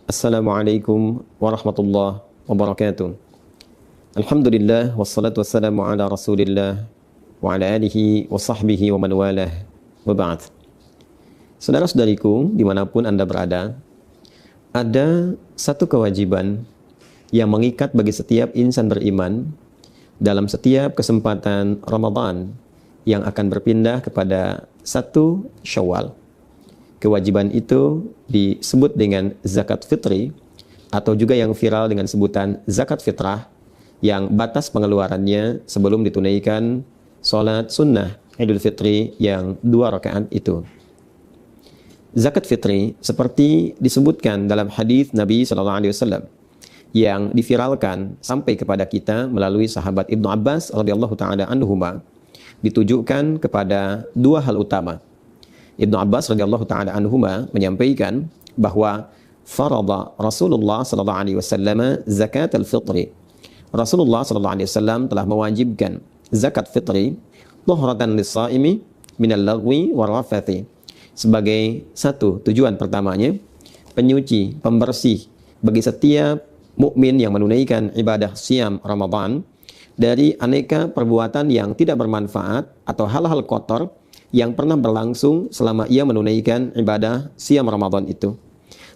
Assalamualaikum warahmatullahi wabarakatuh. Alhamdulillah wassalatu wassalamu ala Rasulillah wa ala alihi wa sahbihi wa man walah wa ba'd. Saudara-saudariku dimanapun Anda berada, ada satu kewajiban yang mengikat bagi setiap insan beriman dalam setiap kesempatan Ramadan yang akan berpindah kepada 1 Syawal. Kewajiban itu disebut dengan zakat fitri atau juga yang viral dengan sebutan zakat fitrah, yang batas pengeluarannya sebelum ditunaikan sholat sunnah Idul Fitri yang 2 rakaat itu. Zakat fitri seperti disebutkan dalam hadis Nabi SAW yang diviralkan sampai kepada kita melalui sahabat Ibnu Abbas radhiyallahu taala anhuma, ditujukan kepada 2 hal utama. Ibnu Abbas radhiyallahu taala anhuma menyampaikan bahwa farada Rasulullah sallallahu alaihi wasallam zakat al-fitri. Rasulullah sallallahu alaihi wasallam telah mewajibkan zakat fitri tuhratan lis-shaimi minal lagwi warafathi, sebagai satu tujuan pertamanya penyuci, pembersih bagi setiap mukmin yang menunaikan ibadah siam Ramadan dari aneka perbuatan yang tidak bermanfaat atau hal-hal kotor yang pernah berlangsung selama ia menunaikan ibadah siam Ramadan itu.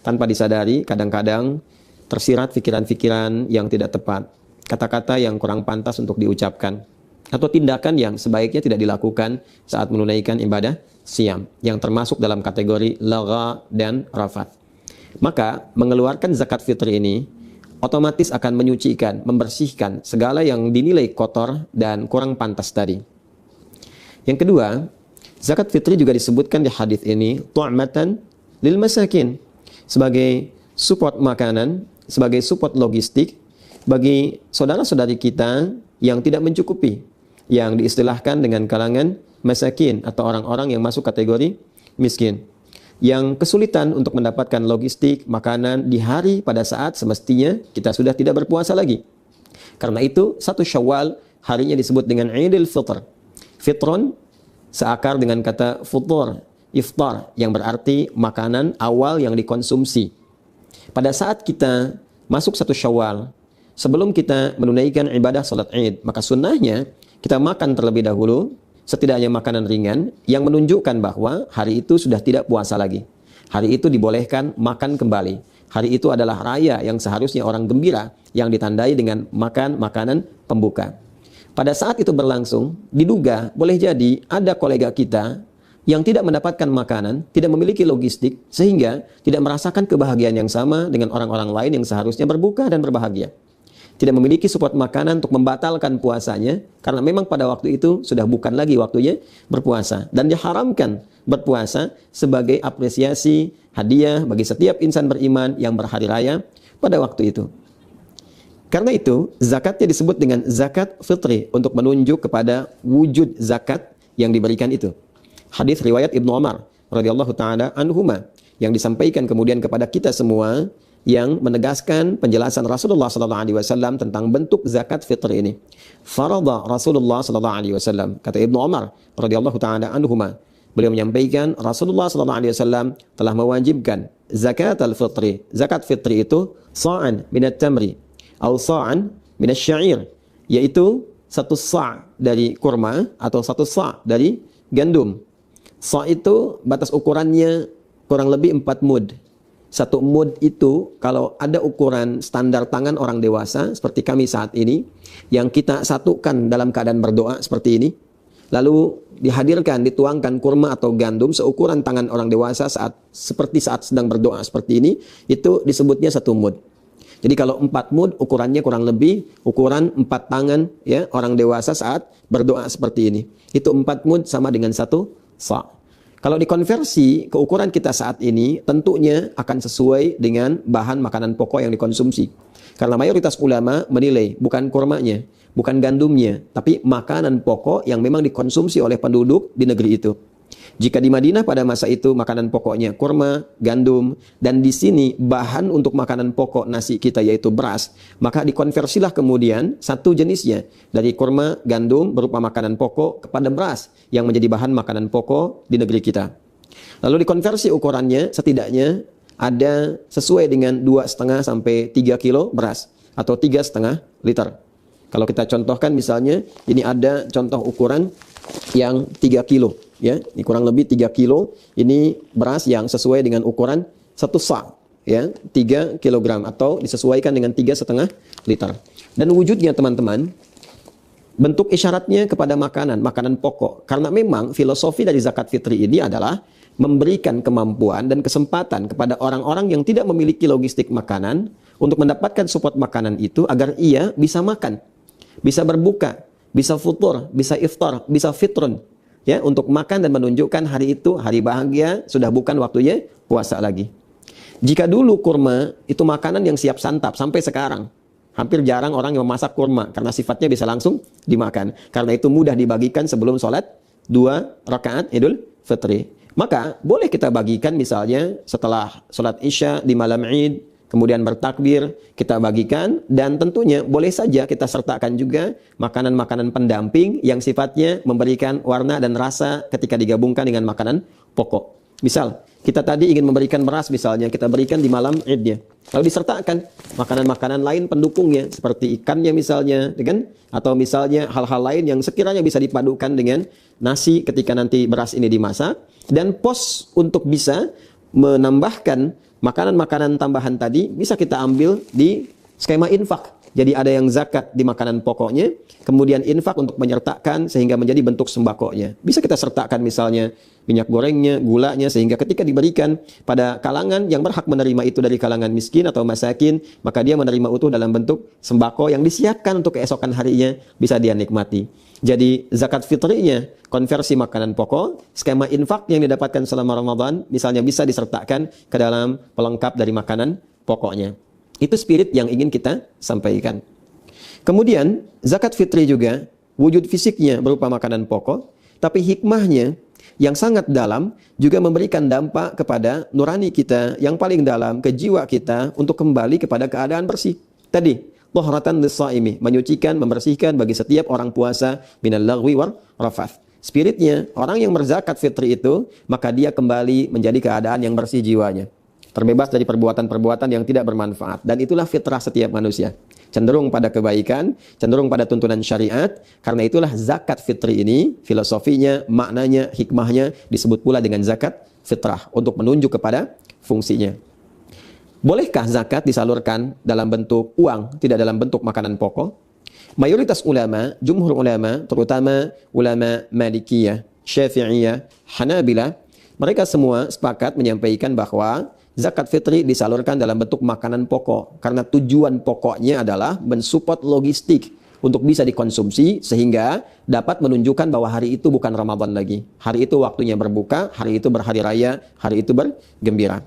Tanpa disadari, kadang-kadang tersirat pikiran-pikiran yang tidak tepat, kata-kata yang kurang pantas untuk diucapkan, atau tindakan yang sebaiknya tidak dilakukan saat menunaikan ibadah siam, yang termasuk dalam kategori lagha dan rafat. Maka, mengeluarkan zakat fitri ini otomatis akan menyucikan, membersihkan segala yang dinilai kotor dan kurang pantas tadi. Yang kedua, zakat fitri juga disebutkan di hadis ini tu'matan lil masakin, sebagai support makanan, sebagai support logistik bagi saudara-saudari kita yang tidak mencukupi, yang diistilahkan dengan kalangan masakin atau orang-orang yang masuk kategori miskin, yang kesulitan untuk mendapatkan logistik makanan di hari pada saat semestinya kita sudah tidak berpuasa lagi. Karena itu 1 Syawal harinya disebut dengan Idul Fitr. Fitron seakar dengan kata futur, iftar, yang berarti makanan awal yang dikonsumsi. Pada saat kita masuk 1 Syawal, sebelum kita menunaikan ibadah salat Id, maka sunnahnya kita makan terlebih dahulu, setidaknya makanan ringan, yang menunjukkan bahwa hari itu sudah tidak puasa lagi. Hari itu dibolehkan makan kembali. Hari itu adalah raya yang seharusnya orang gembira, yang ditandai dengan makan makanan pembuka. Pada saat itu berlangsung, diduga boleh jadi ada kolega kita yang tidak mendapatkan makanan, tidak memiliki logistik, sehingga tidak merasakan kebahagiaan yang sama dengan orang-orang lain yang seharusnya berbuka dan berbahagia. Tidak memiliki support makanan untuk membatalkan puasanya, karena memang pada waktu itu sudah bukan lagi waktunya berpuasa. Dan diharamkan berpuasa sebagai apresiasi, hadiah bagi setiap insan beriman yang berhari raya pada waktu itu. Karena itu, zakatnya disebut dengan zakat fitri untuk menunjuk kepada wujud zakat yang diberikan itu. Hadis riwayat Ibnu Umar radhiyallahu taala anhuma yang disampaikan kemudian kepada kita semua, yang menegaskan penjelasan Rasulullah sallallahu alaihi wasallam tentang bentuk zakat fitri ini. Farada Rasulullah sallallahu alaihi wasallam, kata Ibnu Umar radhiyallahu taala anhuma, beliau menyampaikan Rasulullah sallallahu alaihi wasallam telah mewajibkan zakat al-fitri. Zakat fitri itu sa'an minat tamri atau sa'an minas syair, yaitu 1 sa' dari kurma atau 1 sa' dari gandum. Sa' itu batas ukurannya kurang lebih 4 mud. 1 mud itu kalau ada ukuran standar tangan orang dewasa seperti kami saat ini, yang kita satukan dalam keadaan berdoa seperti ini, lalu dihadirkan, dituangkan kurma atau gandum seukuran tangan orang dewasa seperti saat sedang berdoa seperti ini, itu disebutnya 1 mud. Jadi kalau 4 mud ukurannya kurang lebih ukuran 4 tangan ya orang dewasa saat berdoa seperti ini. Itu 4 mud sama dengan 1 sa'. Kalau dikonversi ke ukuran kita saat ini, tentunya akan sesuai dengan bahan makanan pokok yang dikonsumsi. Karena mayoritas ulama menilai bukan kurmanya, bukan gandumnya, tapi makanan pokok yang memang dikonsumsi oleh penduduk di negeri itu. Jika di Madinah pada masa itu makanan pokoknya kurma, gandum, dan di sini bahan untuk makanan pokok nasi kita yaitu beras, maka dikonversilah kemudian satu jenisnya dari kurma, gandum berupa makanan pokok kepada beras yang menjadi bahan makanan pokok di negeri kita. Lalu dikonversi ukurannya setidaknya ada sesuai dengan 2,5 sampai 3 kilo beras atau 3,5 liter. Kalau kita contohkan misalnya ini ada contoh ukuran yang 3 kilo ya, ini kurang lebih 3 kilo, ini beras yang sesuai dengan ukuran 1 sa ya, 3 kilogram atau disesuaikan dengan 3,5 liter. Dan wujudnya teman-teman, bentuk isyaratnya kepada makanan pokok. Karena memang filosofi dari zakat fitri ini adalah memberikan kemampuan dan kesempatan kepada orang-orang yang tidak memiliki logistik makanan untuk mendapatkan support makanan itu agar ia bisa makan, bisa berbuka, bisa futur, bisa iftar, bisa fitrun. Ya, untuk makan dan menunjukkan hari itu hari bahagia, sudah bukan waktunya puasa lagi. Jika dulu kurma itu makanan yang siap santap sampai sekarang, hampir jarang orang yang memasak kurma karena sifatnya bisa langsung dimakan. Karena itu mudah dibagikan sebelum sholat 2 rakaat Idul Fitri. Maka boleh kita bagikan misalnya setelah sholat Isya di malam Id, kemudian bertakbir, kita bagikan, dan tentunya boleh saja kita sertakan juga makanan-makanan pendamping yang sifatnya memberikan warna dan rasa ketika digabungkan dengan makanan pokok. Misal, kita tadi ingin memberikan beras misalnya, kita berikan di malam Idnya. Lalu disertakan makanan-makanan lain pendukungnya, seperti ikannya misalnya, kan? Atau misalnya hal-hal lain yang sekiranya bisa dipadukan dengan nasi ketika nanti beras ini dimasak. Dan pos untuk bisa menambahkan makanan-makanan tambahan tadi bisa kita ambil di skema infak. Jadi ada yang zakat di makanan pokoknya, kemudian infak untuk menyertakan sehingga menjadi bentuk sembakonya. Bisa kita sertakan misalnya minyak gorengnya, gulanya, sehingga ketika diberikan pada kalangan yang berhak menerima itu dari kalangan miskin atau masakin, maka dia menerima utuh dalam bentuk sembako yang disiapkan untuk keesokan harinya bisa dia nikmati. Jadi zakat fitrinya konversi makanan pokok, skema infak yang didapatkan selama Ramadan misalnya bisa disertakan ke dalam pelengkap dari makanan pokoknya. Itu spirit yang ingin kita sampaikan. Kemudian zakat fitri juga wujud fisiknya berupa makanan pokok, tapi hikmahnya yang sangat dalam juga memberikan dampak kepada nurani kita yang paling dalam, ke jiwa kita untuk kembali kepada keadaan bersih. Tadi Tahratan lis-shaimi, menyucikan, membersihkan bagi setiap orang puasa minal lagwi war rafath. Spiritnya, orang yang berzakat fitri itu, maka dia kembali menjadi keadaan yang bersih jiwanya. Terbebas dari perbuatan-perbuatan yang tidak bermanfaat. Dan itulah fitrah setiap manusia. Cenderung pada kebaikan, cenderung pada tuntunan syariat. Karena itulah zakat fitri ini, filosofinya, maknanya, hikmahnya, disebut pula dengan zakat fitrah. Untuk menunjuk kepada fungsinya. Bolehkah zakat disalurkan dalam bentuk uang, tidak dalam bentuk makanan pokok? Mayoritas ulama, jumhur ulama, terutama ulama Malikiyah, Syafi'iyah, Hanabilah, mereka semua sepakat menyampaikan bahwa zakat fitri disalurkan dalam bentuk makanan pokok. Karena tujuan pokoknya adalah mensupport logistik untuk bisa dikonsumsi sehingga dapat menunjukkan bahwa hari itu bukan Ramadan lagi. Hari itu waktunya berbuka, hari itu berhari raya, hari itu bergembira.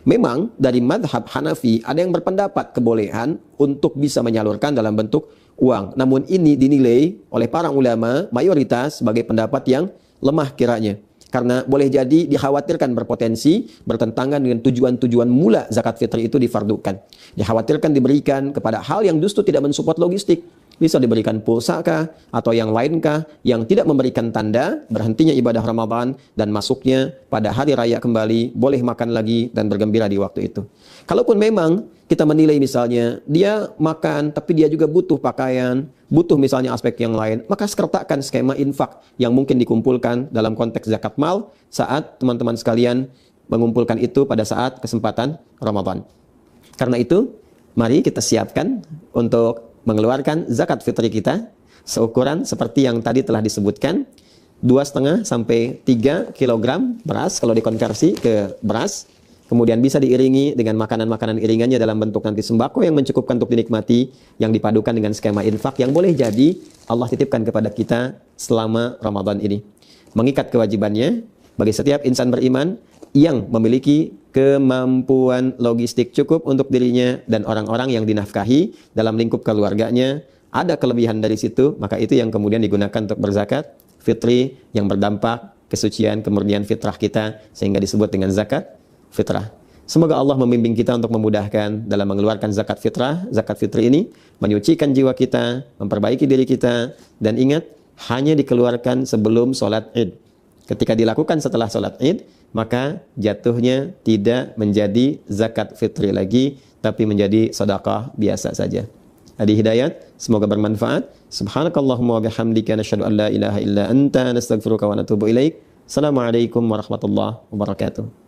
Memang dari madhab Hanafi ada yang berpendapat kebolehan untuk bisa menyalurkan dalam bentuk uang. Namun ini dinilai oleh para ulama mayoritas sebagai pendapat yang lemah kiranya. Karena boleh jadi dikhawatirkan berpotensi bertentangan dengan tujuan-tujuan mula zakat fitri itu difardukan. Dikhawatirkan diberikan kepada hal yang justru tidak mensupport logistik. Bisa diberikan pulsa kah atau yang lainkah yang tidak memberikan tanda berhentinya ibadah Ramadan dan masuknya pada hari raya kembali, boleh makan lagi dan bergembira di waktu itu. Kalaupun memang kita menilai misalnya dia makan tapi dia juga butuh pakaian, butuh misalnya aspek yang lain, maka sertakan skema infak yang mungkin dikumpulkan dalam konteks zakat mal saat teman-teman sekalian mengumpulkan itu pada saat kesempatan Ramadan. Karena itu, mari kita siapkan untuk mengeluarkan zakat fitri kita seukuran seperti yang tadi telah disebutkan, 2,5 sampai 3 kilogram beras kalau dikonversi ke beras. Kemudian bisa diiringi dengan makanan-makanan iringannya dalam bentuk nanti sembako yang mencukupkan untuk dinikmati, yang dipadukan dengan skema infak yang boleh jadi Allah titipkan kepada kita selama Ramadan ini. Mengikat kewajibannya bagi setiap insan beriman yang memiliki kemampuan logistik cukup untuk dirinya dan orang-orang yang dinafkahi dalam lingkup keluarganya, ada kelebihan dari situ, maka itu yang kemudian digunakan untuk berzakat fitri yang berdampak kesucian, kemurnian fitrah kita sehingga disebut dengan zakat fitrah. Semoga Allah membimbing kita untuk memudahkan dalam mengeluarkan zakat fitrah. Zakat fitri ini menyucikan jiwa kita, memperbaiki diri kita, dan ingat, hanya dikeluarkan sebelum sholat Id. Ketika dilakukan setelah sholat id, maka jatuhnya tidak menjadi zakat fitri lagi, tapi menjadi sedekah biasa saja. Adi Hidayat, semoga bermanfaat. Subhanakallahumma wa bihamdika nasyhadu an la ilaha illa anta nastaghfiruka wa natubu ilaik. Assalamualaikum warahmatullahi wabarakatuh.